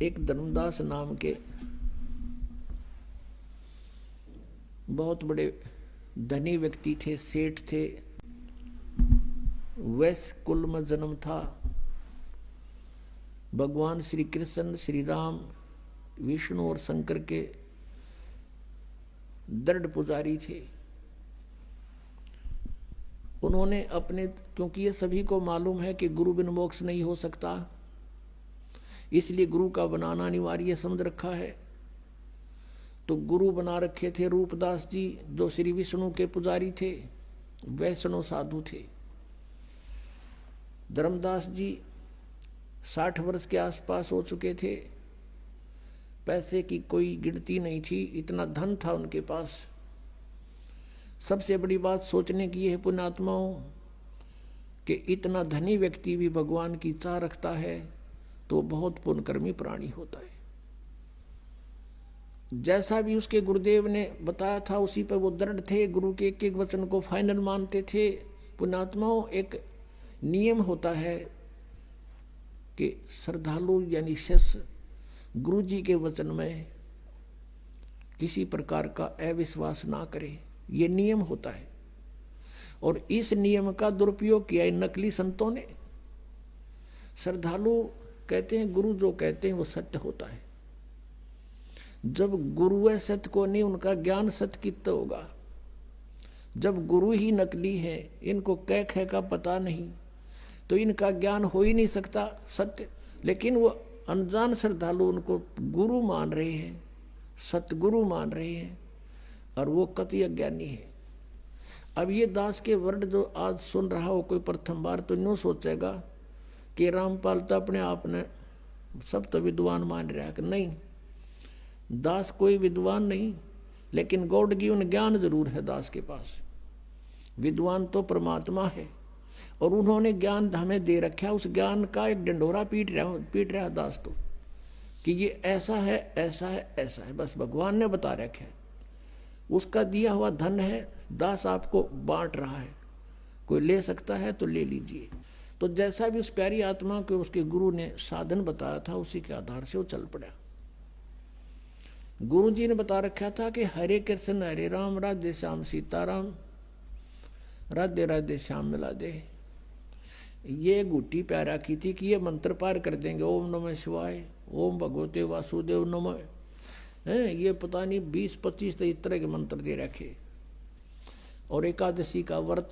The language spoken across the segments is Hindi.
एक धर्मदास नाम के बहुत बड़े धनी व्यक्ति थे, सेठ थे। वैश्य कुल में जन्म था। भगवान श्री कृष्ण, श्री राम, विष्णु और शंकर के दृढ़ पुजारी थे। उन्होंने अपने, क्योंकि ये सभी को मालूम है कि गुरु बिन मोक्ष नहीं हो सकता, इसलिए गुरु का बनाना अनिवार्य समझ रखा है। तो गुरु बना रखे थे रूपदास जी, जो श्री विष्णु के पुजारी थे, वैष्णव साधु थे। धर्मदास जी 60 वर्ष के आसपास हो चुके थे। पैसे की कोई गिनती नहीं थी, इतना धन था उनके पास। सबसे बड़ी बात सोचने की है पुण्यात्माओं कि इतना धनी व्यक्ति भी भगवान की चाह रखता है तो बहुत पुण्यकर्मी प्राणी होता है। जैसा भी उसके गुरुदेव ने बताया था उसी पर वो दृढ़ थे, गुरु के एक एक वचन को फाइनल मानते थे। पुण्यात्माओं, एक नियम होता है कि श्रद्धालु यानी शिष्य गुरु जी के वचन में किसी प्रकार का अविश्वास ना करे, ये नियम होता है। और इस नियम का दुरुपयोग किया इन नकली संतों ने। श्रद्धालु कहते हैं गुरु जो कहते हैं वो सत्य होता है। जब गुरु है सत्य को नहीं, उनका ज्ञान सत्य कितना होगा। जब गुरु ही नकली है, इनको कह ख का पता नहीं, तो इनका ज्ञान हो ही नहीं सकता सत्य। लेकिन वो अनजान श्रद्धालु उनको गुरु मान रहे हैं, सतगुरु मान रहे हैं, और वो कति अज्ञानी है। अब ये दास के वर्ड जो आज सुन रहा हो कोई प्रथम बार, तो यूँ सोचेगा कि रामपाल तो अपने आप ने सब तो विद्वान मान रहा है। कि नहीं, दास कोई विद्वान नहीं, लेकिन गॉड गिवन ज्ञान जरूर है दास के पास। विद्वान तो परमात्मा है, और उन्होंने ज्ञान हमें दे रखा है। उस ज्ञान का एक डंडोरा पीट रहा दास तो, कि ये ऐसा है, ऐसा है, ऐसा है, बस भगवान ने बता रखा है। उसका दिया हुआ धन है, दास आपको बांट रहा है। कोई ले सकता है तो ले लीजिए। तो जैसा भी उस प्यारी आत्मा को उसके गुरु ने साधन बताया था, उसी के आधार से वो चल पड़ा। गुरु जी ने बता रखा था कि हरे कृष्ण हरे राम, राधे श्याम सीताराम, राधे राधे श्याम मिला दे। ये गुट्टी प्यारा की थी कि ये मंत्र पार कर देंगे। ओम नमः शिवाय, ओम भगवते वासुदेव नमः, ये पता नहीं 20-25 इस तरह के मंत्र दे रखे। और एकादशी का व्रत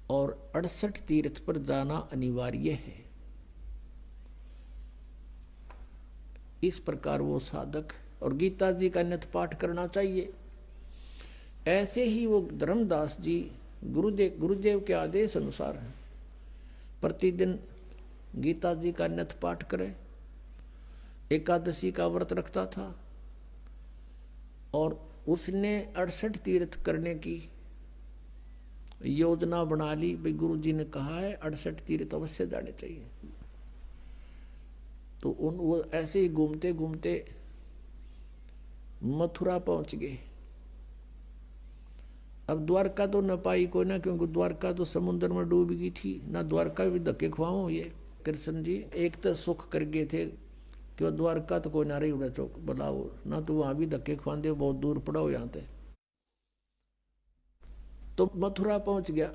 और 68 तीर्थ पर जाना अनिवार्य है। इस प्रकार वो साधक, और गीता जी का नित्य पाठ करना चाहिए। ऐसे ही वो धर्मदास जी गुरुदेव के आदेश अनुसार प्रतिदिन गीता जी का नित्य पाठ करे, एकादशी का व्रत रखता था, और उसने 68 तीर्थ करने की योजना बना ली। भाई गुरु जी ने कहा है 68 तीर्थ अवश्य जाने चाहिए। तो वो ऐसे ही घूमते घूमते मथुरा पहुंच गए। अब द्वारका तो न पाई कोई ना, क्योंकि द्वारका तो समुद्र में डूब गई थी। ना द्वारका भी धक्के खुआओ। ये कृष्ण जी एक तो सुख कर गए थे कि वो द्वारका तो कोई ना रही उड़ा चौक बुलाओ ना, तो वहां भी धक्के खुआते, बहुत दूर पड़ा हो यहाँ थे। तो मथुरा पहुंच गया,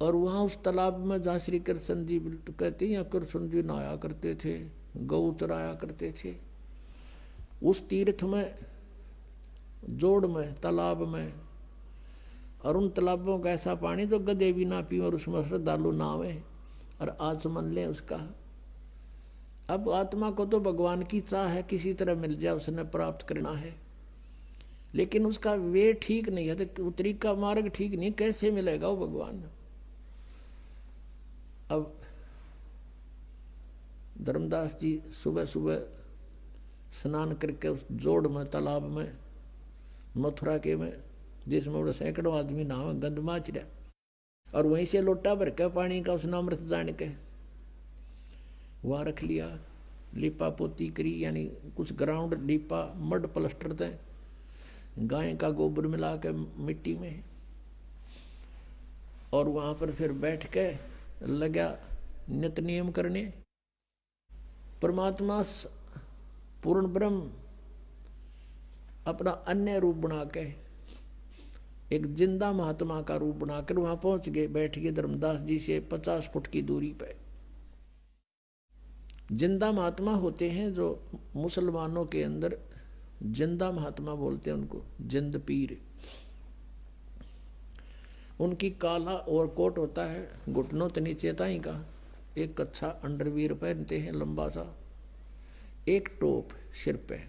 और वहां उस तालाब में जहाँ श्री कृष्ण जी कहते हैं, कृष्ण जी नहाया करते थे, गौ चराया करते थे, उस तीर्थ में, जोड़ में, तालाब में। और उन तालाबों का ऐसा पानी जो गधे भी ना पी, और उसमें श्रद्धालु नहावे और आचमन ले उसका। अब आत्मा को तो भगवान की चाह है, किसी तरह मिल जाए उसने प्राप्त करना है, लेकिन उसका वे ठीक नहीं है, तो तरीका मार्ग ठीक नहीं, कैसे मिलेगा वो भगवान। अब धर्मदास जी सुबह सुबह स्नान करके उस जोड़ में, तालाब में, मथुरा के में, जिसमें बड़े सैकड़ों आदमी नहावे, गंद माच रहा, और वहीं से लोटा भर के पानी का उसने अमृत जान के वहां रख लिया। लिपा पोती करी, यानी कुछ ग्राउंड लिपा, मड प्लस्टर थे, गाय का गोबर मिला के मिट्टी में, और वहां पर फिर बैठ के लगा नित नियम करने। परमात्मा पूर्ण ब्रह्म अपना अन्य रूप बना के एक जिंदा महात्मा का रूप बनाकर वहां पहुंच गए, बैठ गए धर्मदास जी से 50 फुट की दूरी पे। जिंदा महात्मा होते हैं जो मुसलमानों के अंदर जिंदा महात्मा बोलते हैं उनको, जिंद पीर। उनकी काला और कोट होता है, घुटनों तो नीचे ताई का, एक कच्छा अंडरवियर पहनते हैं लंबा सा, एक टोप सिर पे,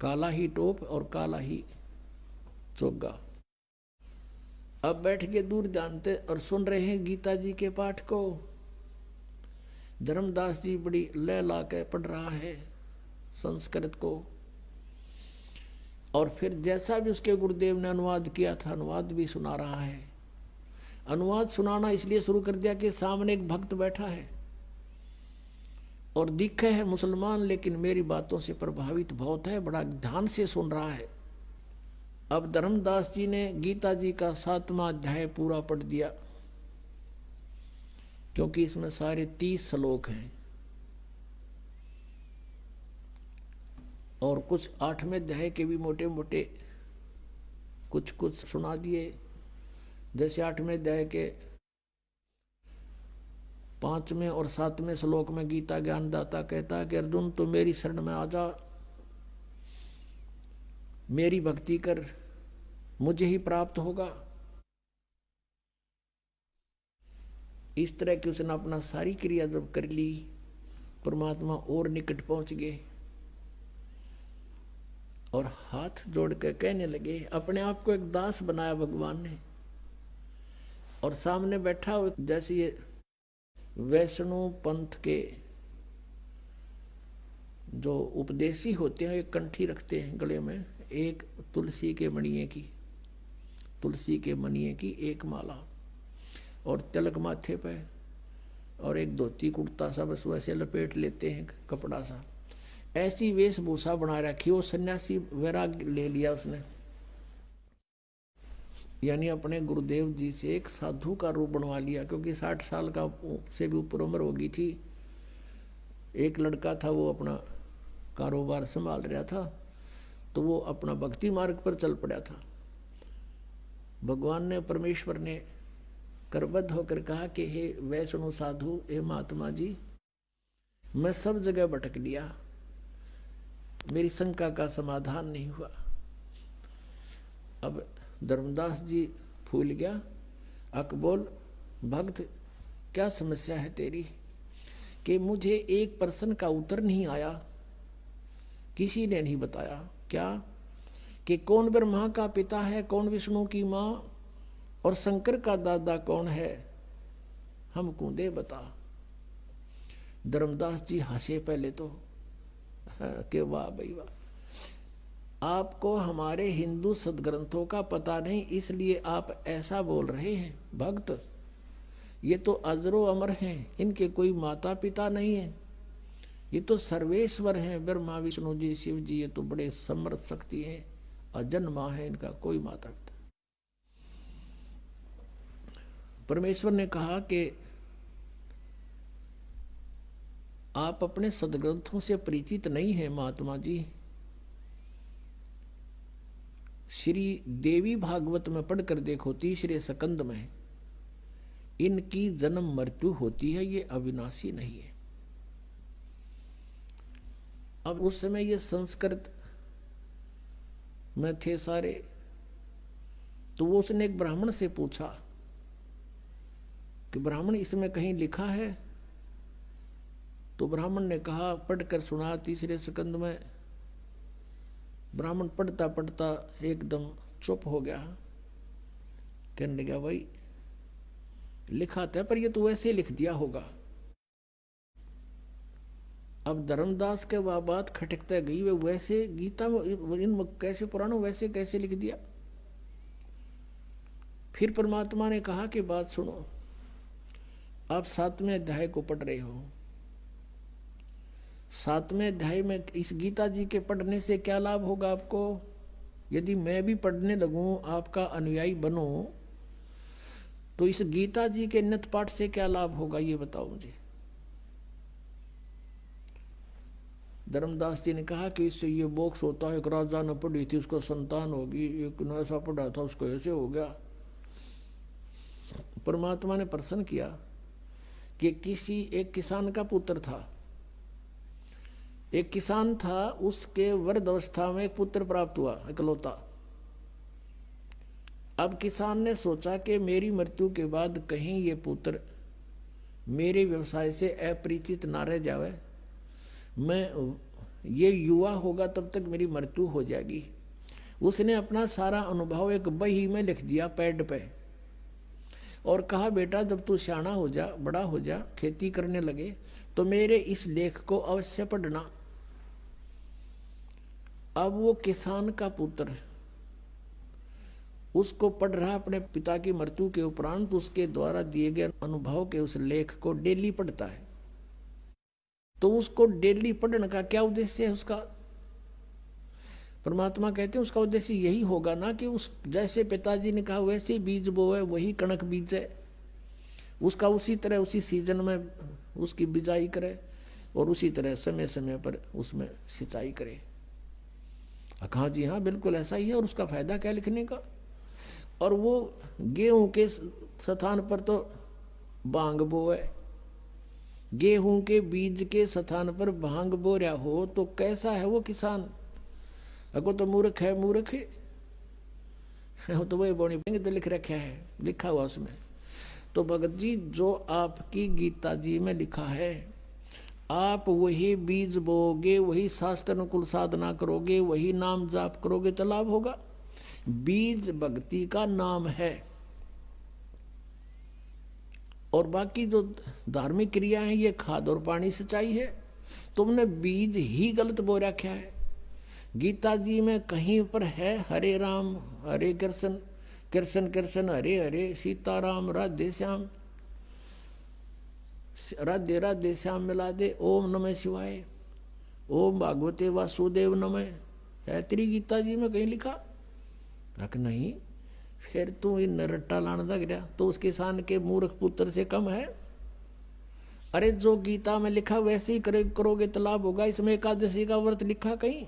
काला ही टोप और काला ही चोगा। अब बैठ के दूर जानते और सुन रहे हैं गीता जी के पाठ को। धर्मदास जी बड़ी लय ला के पढ़ रहा है संस्कृत को, और फिर जैसा भी उसके गुरुदेव ने अनुवाद किया था अनुवाद भी सुना रहा है। अनुवाद सुनाना इसलिए शुरू कर दिया कि सामने एक भक्त बैठा है और दिखे है मुसलमान, लेकिन मेरी बातों से प्रभावित बहुत है, बड़ा ध्यान से सुन रहा है। अब धर्मदास जी ने गीता जी का 7वां अध्याय पूरा पढ़ दिया, क्योंकि इसमें सारे 30 श्लोक हैं और कुछ 8वें अध्याय के भी मोटे मोटे कुछ कुछ सुना दिए। जैसे 8वें अध्याय के 5वें और 7वें श्लोक में गीता ज्ञानदाता कहता है कि अर्जुन तो मेरी शरण में आ जा, मेरी भक्ति कर, मुझे ही प्राप्त होगा। इस तरह की उसने अपना सारी क्रिया जब कर ली, परमात्मा और निकट पहुंच गए और हाथ जोड़ के कहने लगे, अपने आप को एक दास बनाया भगवान ने, और सामने बैठा हो जैसे ये वैष्णव पंथ के जो उपदेशी होते हैं, एक कंठी रखते हैं गले में, एक तुलसी के मणिये की एक माला और तिलक माथे पे, और एक धोती कुर्ता सा बस वैसे लपेट लेते हैं कपड़ा सा, ऐसी वेशभूषा बना रखी। वो सन्यासी वैराग ले लिया उसने, यानी अपने गुरुदेव जी से एक साधु का रूप बनवा लिया, क्योंकि 60 साल का से भी ऊपर उम्र हो गई थी। एक लड़का था वो अपना कारोबार संभाल रहा था, तो वो अपना भक्ति मार्ग पर चल पड़ा था। भगवान ने, परमेश्वर ने करबद्ध होकर कहा कि हे वैष्णव साधु, हे महात्मा जी, मैं सब जगह भटक लिया, मेरी शंका का समाधान नहीं हुआ। अब धर्मदास जी फूल गया, बोल भक्त क्या समस्या है तेरी? कि मुझे एक प्रश्न का उत्तर नहीं आया, किसी ने नहीं बताया। क्या? कि कौन ब्रह्मा का पिता है, कौन विष्णु की माँ, और शंकर का दादा कौन है, हमको दे बता। धर्मदास जी हंसे पहले तो कि वाह भाई वाह, आपको हमारे हिंदू सदग्रंथों का पता नहीं, इसलिए आप ऐसा बोल रहे हैं। भक्त, ये तो अजरो अमर हैं, इनके कोई माता पिता नहीं है, ये तो सर्वेश्वर हैं, ब्रह्मा विष्णु जी शिव जी, ये तो बड़े समर्थ शक्ति हैं, अजन्मा है, इनका कोई माता पिता। परमेश्वर ने कहा कि आप अपने सदग्रंथों से परिचित नहीं हैं महात्मा जी। श्री देवी भागवत में पढ़कर देखो, 3रे स्कंद में, इनकी जन्म मृत्यु होती है, ये अविनाशी नहीं है। अब उस समय ये संस्कृत में थे सारे, तो वो उसने एक ब्राह्मण से पूछा कि ब्राह्मण इसमें कहीं लिखा है? तो ब्राह्मण ने कहा, पढ़कर सुना 3रे स्कंद में। ब्राह्मण पढ़ता पढ़ता एकदम चुप हो गया, कहने लगा, भाई लिखा था पर ये तो वैसे लिख दिया होगा। अब धर्मदास के वह बात खटकता गई, वे वैसे गीता इन कैसे पुराणों वैसे कैसे लिख दिया। फिर परमात्मा ने कहा कि बात सुनो, आप 7वें अध्याय को पढ़ रहे हो, 7वें अध्याय में इस गीता जी के पढ़ने से क्या लाभ होगा आपको? यदि मैं भी पढ़ने लगूं, आपका अनुयायी बनूं, तो इस गीता जी के नित पाठ से क्या लाभ होगा, ये बताओ मुझे। धर्मदास जी ने कहा कि इससे ये मोक्ष होता है। एक राजा ने पढ़ी थी, उसको संतान होगी, एक ने ऐसा पढ़ा था, उसको ऐसे हो गया। परमात्मा ने प्रसन्न किया कि किसी एक किसान का पुत्र था, एक किसान था, उसके वृद्ध अवस्था में एक पुत्र प्राप्त हुआ इकलौता। अब किसान ने सोचा कि मेरी मृत्यु के बाद कहीं ये पुत्र मेरे व्यवसाय से अपरिचित ना रह जावे, मैं ये युवा होगा तब तक मेरी मृत्यु हो जाएगी। उसने अपना सारा अनुभव एक बही में लिख दिया पैड पे, और कहा बेटा जब तू सियाना हो जा, बड़ा हो जा, खेती करने लगे, तो मेरे इस लेख को अवश्य पढ़ना। अब वो किसान का पुत्र उसको पढ़ रहा अपने पिता की मृत्यु के उपरांत, उसके द्वारा दिए गए अनुभव के उस लेख को डेली पढ़ता है। तो उसको डेली पढ़ने का क्या उद्देश्य है उसका? परमात्मा कहते हैं उसका उद्देश्य यही होगा ना कि उस जैसे पिताजी ने कहा वैसे बीज बोए, वही कणक बीज है, उसका उसी तरह उसी सीजन में उसकी बिजाई करे और उसी तरह समय समय पर उसमें सिंचाई करे। कहा जी हाँ बिल्कुल ऐसा ही है, और उसका फायदा क्या लिखने का। और वो गेहूं के स्थान पर तो भांग बोए, गेहूं के बीज के स्थान पर भांग बो रहा हो तो कैसा है वो किसान? अगो तो मूर्ख है, मूर्ख है तो वही बोनी तो लिख रखा है, लिखा हुआ उसमें। तो भगत जी जो आपकी गीता जी में लिखा है, आप वही बीज बोगे, वही शास्त्र अनुकूल साधना करोगे, वही नाम जाप करोगे तो लाभ होगा। बीज भक्ति का नाम है, और बाकी जो धार्मिक क्रिया है ये खाद और पानी सिंचाई है। तुमने बीज ही गलत बो रखा है। गीता जी में कहीं पर है हरे राम हरे कृष्ण, कृष्ण कृष्ण हरे हरे, सीताराम राधे श्याम, राधे राधे श्याम मिला दे, ओम नमः शिवाय, ओम भागवते वासुदेव नमः, है तेरी गीता जी में कहीं लिखा? नहीं, फिर तू इन रट्टा लाने लग गया तो उस किसान के मूर्ख पुत्र से कम है। अरे जो गीता में लिखा वैसे ही करोगे तो लाभ होगा। इसमें एकादशी का व्रत लिखा कहीं?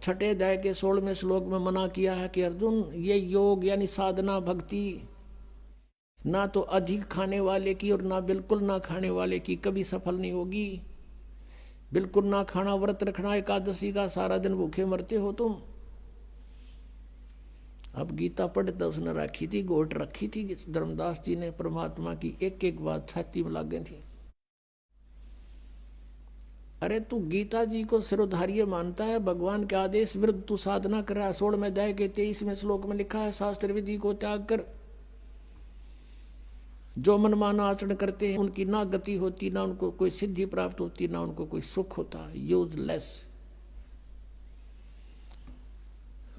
छठे अध्याय के 16वें श्लोक में मना किया है कि अर्जुन ये योग यानी साधना भक्ति ना तो अधिक खाने वाले की और ना बिल्कुल ना खाने वाले की कभी सफल नहीं होगी। बिल्कुल ना खाना व्रत रखना एकादशी का, सारा दिन भूखे मरते हो तुम। अब गीता पढ़ता उसने रखी थी, गोट रखी थी धर्मदास जी ने, परमात्मा की एक एक बात छाती में लाग गई थी। अरे तू गीता जी को सिरोधार्य मानता है, भगवान के आदेश विरुद्ध तू साधना कर रहा है। 16वें अध्याय के 23वें श्लोक में लिखा है शास्त्र विधि को त्याग कर जो मनमाना आचरण करते हैं उनकी ना गति होती, ना उनको कोई सिद्धि प्राप्त होती, ना उनको कोई सुख होता, यूजलेस।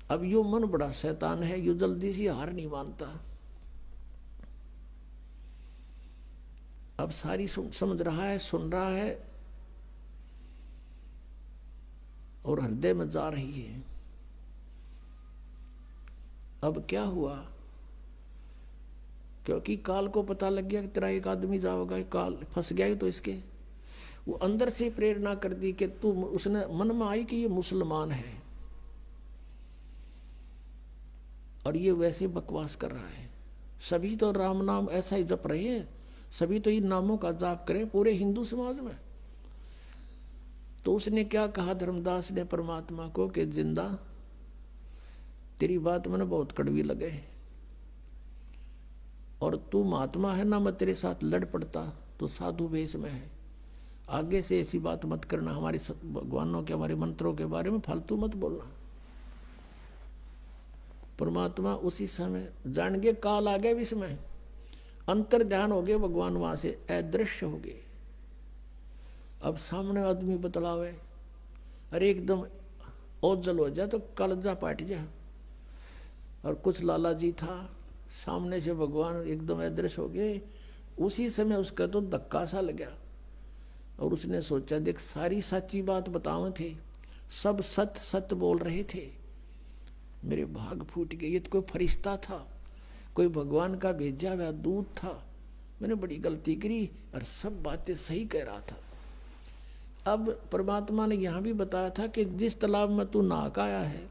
अब यो मन बड़ा शैतान है, यो जल्दी से हार नहीं मानता। अब सारी समझ रहा है, सुन रहा है और हृदय में जा रही है। अब क्या हुआ? क्योंकि काल को पता लग गया कि तेरा एक आदमी जाओगा, काल फंस गया तो इसके वो अंदर से प्रेरणा कर दी कि तू, उसने मन में आई कि ये मुसलमान है और ये वैसे बकवास कर रहा है। सभी तो राम नाम ऐसा ही जप रहे हैं, सभी तो इन नामों का जाप करें पूरे हिंदू समाज में। तो उसने क्या कहा धर्मदास ने परमात्मा को कि जिंदा तेरी बात मैंने बहुत कड़वी लगे और तू महात्मा है ना, मैं तेरे साथ लड़ पड़ता तो साधु वेश में है। आगे से ऐसी बात मत करना, हमारे भगवानों के हमारे मंत्रों के बारे में फालतू मत बोलना। परमात्मा उसी समय जान गए काल आ गए, इसमें अंतर ध्यान हो गए, भगवान वहां से अदृश्य हो गए। अब सामने आदमी बतलावे, अरे एकदम ओझल हो जाए तो कलजा पाट जाए। और कुछ लाला जी था, सामने से भगवान एकदम अदृश्य हो गए। उसी समय उसका तो धक्का सा लगा और उसने सोचा देख सारी सच्ची बात बताओ थे, सब सत्य सत्य बोल रहे थे, मेरे भाग फूट गए। ये तो कोई फरिश्ता था, कोई भगवान का भेजा हुआ दूत था, मैंने बड़ी गलती करी और सब बातें सही कह रहा था। अब परमात्मा ने यहां भी बताया था कि जिस तालाब में तू नहा के आया है,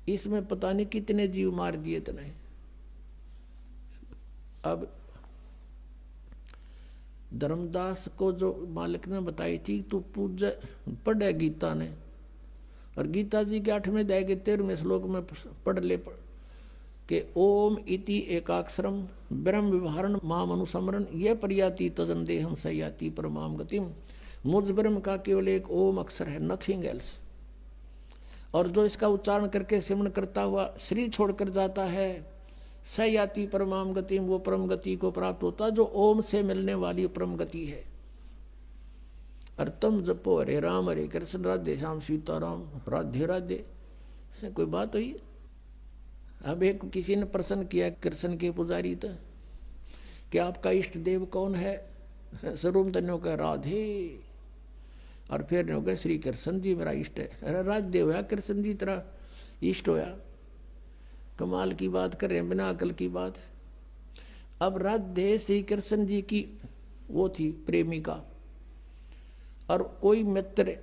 इसमें पता नहीं कितने जीव मार दिए तने। अब धर्मदास को जो मालिक ने बताई थी, तू पूजा पढ़े गीता ने, और गीता जी के 8वें अध्याय के 13वें श्लोक में पढ़ ले कि ओम इति एकाक्षरम ब्रह्म विवरण माम अनुसमरण ये प्रयाति तजन देहम सयाति परमाम गतिम। मुझ ब्रह्म का केवल एक ओम अक्षर है, नथिंग एल्स। और जो इसका उच्चारण करके सिमरण करता हुआ शरीर छोड़कर जाता है, सयाति परमाम गतिम, वो परम गति को प्राप्त होता जो ओम से मिलने वाली परम गति है। और तुम जपो हरे राम हरे कृष्ण राधे श्याम सीताराम राधे राधे। कोई बात हुई? अब एक किसी ने प्रश्न किया कृष्ण के पुजारी तो कि आपका इष्ट देव कौन है? स्वरूप तन्यों का राधे, और फिर हो गया श्री कृष्ण जी मेरा इष्ट है। अरे राधे होया कृष्ण जी तेरा इष्ट होया? कमाल की बात कर रहे हैं, बिना अकल की बात। अब राधे श्री कृष्ण जी की वो थी प्रेमिका, और कोई मित्र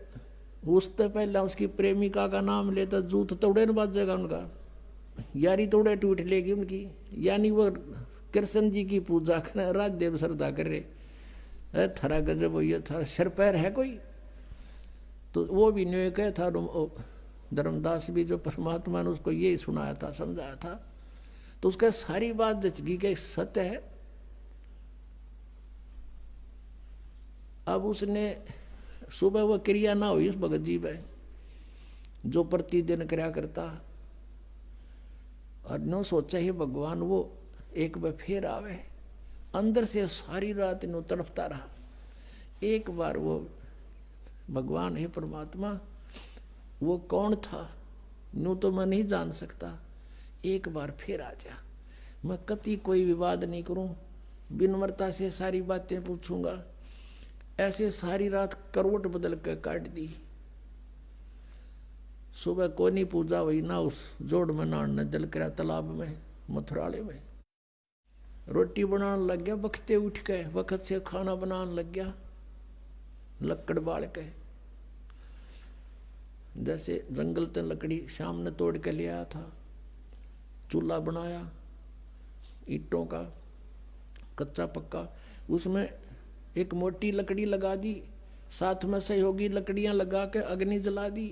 उससे पहले उसकी प्रेमिका का नाम लेता जूत तोड़े न बाजेगा उनका, यारी तोड़े टूट लेगी उनकी। यानी वो कृष्ण जी की पूजा कर राधे श्रद्धा कर रहे। थारा गजब हो, ये थारा सिर पैर है कोई? तो वो भी न्याय कह था, धर्मदास भी जो परमात्मा ने उसको यही सुनाया था, समझाया था, तो उसका सारी बात जचगी के सत्य है। अब उसने सुबह वह क्रिया ना हुई उस भगत जी में जो प्रतिदिन क्रिया करता, और नो सोचा ही भगवान वो एक बार फिर आवे। अंदर से सारी रात नो तड़पता रहा, एक बार वो भगवान है परमात्मा वो कौन था नो तो मैं नहीं जान सकता, एक बार फिर आ जा। मैं कति कोई विवाद नहीं करूं, विनम्रता से सारी बातें पूछूंगा। ऐसे सारी रात करवट बदल कर काट दी। सुबह कोनी पूजा हुई ना, उस जोड़ में नहाने जल करा तालाब में मथुराले में। रोटी बनाने लग गया, बखते उठ के वक्त से खाना बनाने लग गया, लकड़ बाल के। जैसे जंगल से लकड़ी शाम ने तोड़ के ले आया था, चूल्हा बनाया ईंटों का कच्चा पक्का, उसमें एक मोटी लकड़ी लगा दी, साथ में सहयोगी लकड़ियां लगा के अग्नि जला दी,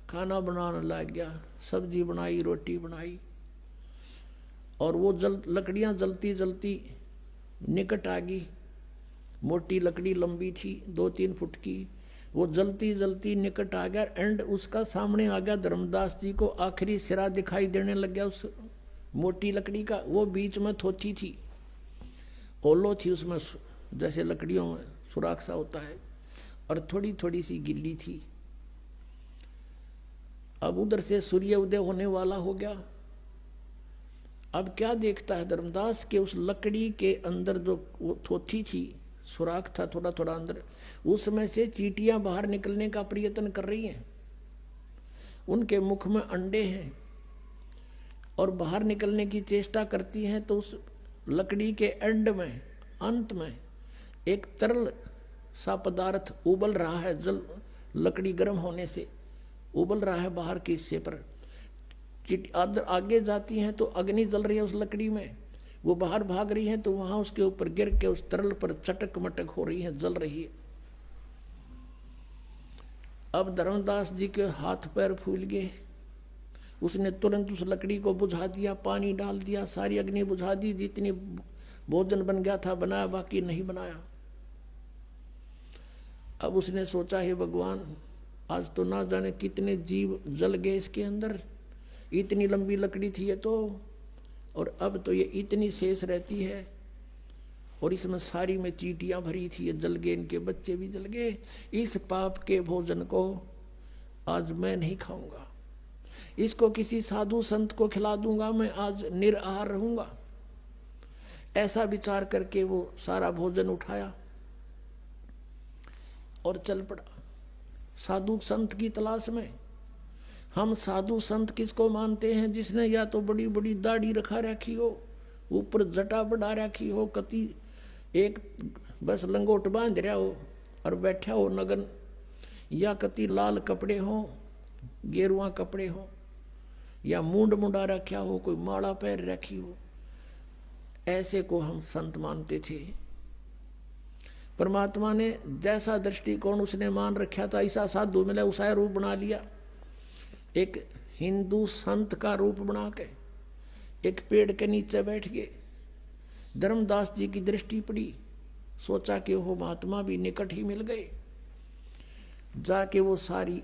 खाना बनाने लग गया। सब्जी बनाई, रोटी बनाई, और वो लकड़ियां जलती जलती निकट आ गई। मोटी लकड़ी लंबी थी 2-3 फुट की, वो जलती जलती निकट आ गया। एंड उसका सामने आ गया धर्मदास जी को आखिरी सिरा दिखाई देने लग गया उस मोटी लकड़ी का। वो बीच में थोथी थी, ओलो थी उसमें, जैसे लकड़ियों में सुराख सा होता है, और थोड़ी थोड़ी सी गिल्ली थी। अब उधर से सूर्य उदय होने वाला हो गया। अब क्या देखता है धर्मदास के उस लकड़ी के अंदर जो वो थोथी थी, सुराख था थोड़ा थोड़ा अंदर, उसमें से चींटियां बाहर निकलने का प्रयत्न कर रही हैं। उनके मुख में अंडे हैं और बाहर निकलने की चेष्टा करती हैं। तो उस लकड़ी के एंड में, अंत में एक तरल सा पदार्थ उबल रहा है, जल लकड़ी गर्म होने से उबल रहा है बाहर के हिस्से पर। आगे जाती हैं तो अग्नि जल रही है उस लकड़ी में, वो बाहर भाग रही है तो वहां उसके ऊपर गिर के उस तरल पर चटक मटक हो रही है, जल रही है। अब धर्मदास जी के हाथ पैर फूल गए। उसने तुरंत उस लकड़ी को बुझा दिया, पानी डाल दिया, सारी अग्नि बुझा दी। जितनी भोजन बन गया था बनाया, बाकी नहीं बनाया। अब उसने सोचा है भगवान, आज तो ना जाने कितने जीव जल गए इसके अंदर, इतनी लंबी लकड़ी थी ये तो, और अब तो ये इतनी शेष रहती है, और इसमें सारी में चींटियां भरी थी, ये जल गए, इनके बच्चे भी जल गए। इस पाप के भोजन को आज मैं नहीं खाऊंगा, इसको किसी साधु संत को खिला दूंगा, मैं आज निराहार रहूंगा। ऐसा विचार करके वो सारा भोजन उठाया और चल पड़ा साधु संत की तलाश में। हम साधु संत किसको मानते हैं? जिसने या तो बड़ी बड़ी दाढ़ी रखा रखी हो, ऊपर जटा बढ़ा रखी हो, कति एक बस लंगोट बांध रहा हो और बैठा हो नगन, या कति लाल कपड़े हो, गेरुआ कपड़े हो, या मूंड मुंडा रखा हो, कोई माला पैर रखी हो, ऐसे को हम संत मानते थे। परमात्मा ने जैसा दृष्टिकोण उसने मान रखा था ऐसा साधु मिला, उसा रूप बना लिया। एक हिंदू संत का रूप बना के एक पेड़ के नीचे बैठ गए। धर्मदास जी की दृष्टि पड़ी, सोचा कि वो महात्मा भी निकट ही मिल गए। जाके वो सारी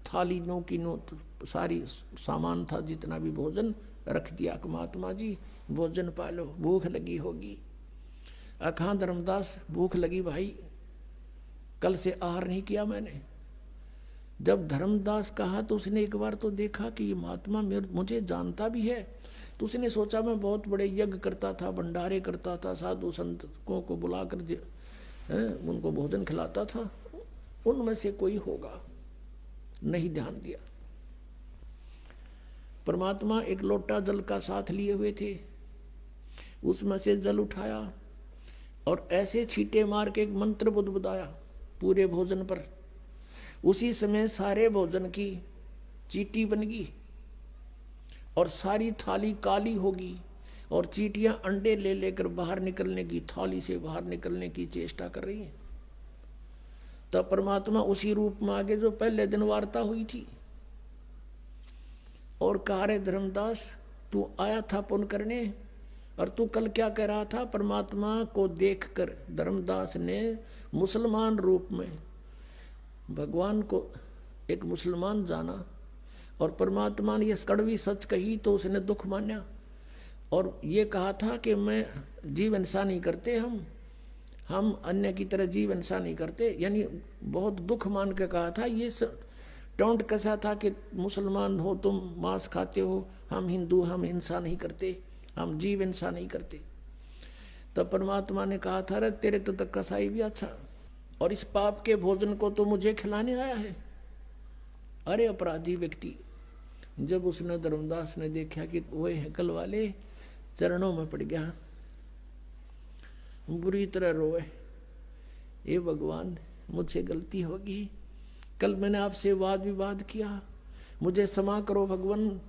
थाली नो की नो सारी सामान था जितना भी भोजन रख दिया कि महात्मा जी भोजन पालो, भूख लगी होगी। अखां धर्मदास, भूख लगी भाई, कल से आहार नहीं किया मैंने। जब धर्मदास कहा तो उसने एक बार तो देखा कि ये महात्मा मुझे जानता भी है, तो उसने सोचा मैं बहुत बड़े यज्ञ करता था, भंडारे करता था, साधु संतों को बुलाकर उनको भोजन खिलाता था, उनमें से कोई होगा। नहीं ध्यान दिया। परमात्मा एक लोटा जल का साथ लिए हुए थे, उसमें से जल उठाया और ऐसे छींटे मार के एक मंत्र बुदबुदाया पूरे भोजन पर। उसी समय सारे भोजन की चींटी बन गई और सारी थाली काली होगी और चींटियां अंडे ले लेकर बाहर निकलने की, थाली से बाहर निकलने की चेष्टा कर रही हैं। तब परमात्मा उसी रूप में आगे जो पहले दिन वार्ता हुई थी और कहा, रे धर्मदास तू आया था पुण्य करने और तू कल क्या कह रहा था? परमात्मा को देखकर धर्मदास ने मुसलमान रूप में भगवान को एक मुसलमान जाना और परमात्मा ने यह कड़वी सच कही तो उसने दुख माना और ये कहा था कि मैं जीव हिंसा नहीं करते, हम अन्य की तरह जीव हिंसा नहीं करते, यानी बहुत दुख मान के कहा था। ये टोंट कैसा था कि मुसलमान हो तुम, मांस खाते हो, हम हिंदू, हम हिंसा नहीं करते, हम जीव हिंसा नहीं करते। तब परमात्मा ने कहा था, रे तेरे तो तक कसाई भी अच्छा, और इस पाप के भोजन को तो मुझे खिलाने आया है। अरे अपराधी व्यक्ति। जब उसने धर्मदास ने देखा कि वो हैकल वाले, चरणों में पड़ गया, बुरी तरह रोए, ये भगवान मुझसे गलती होगी, कल मैंने आपसे वाद विवाद किया, मुझे क्षमा करो भगवान,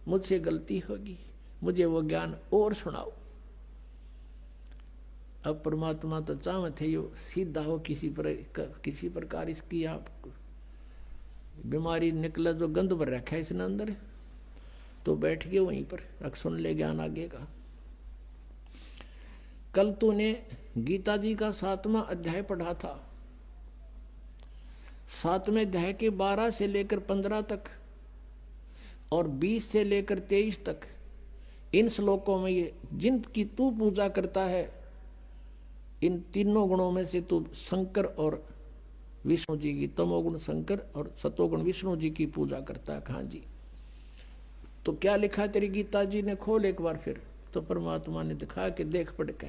मुझसे गलती होगी, मुझे वो ज्ञान और सुनाओ। अब परमात्मा तो चाहते थे यो सीधा हो, किसी प्रकार इसकी आप बीमारी निकला, जो गंध भर रखा है इसने अंदर, तो बैठ गए वहीं पर, अब सुन ले ज्ञान आगे का। कल तूने गीता जी का 7वां अध्याय पढ़ा था। 7वें अध्याय के 12 से लेकर 15 तक और 20 से लेकर 23 तक, इन श्लोकों में ये जिनकी तू पूजा करता है, इन तीनों गुणों में से तू शंकर और विष्णु जी की, तमोगुण शंकर और सतोगुण विष्णु जी की पूजा करता है। हाँ जी। तो क्या लिखा तेरी गीता जी ने? खोल एक बार फिर। तो परमात्मा ने दिखाया कि देख पढ़ के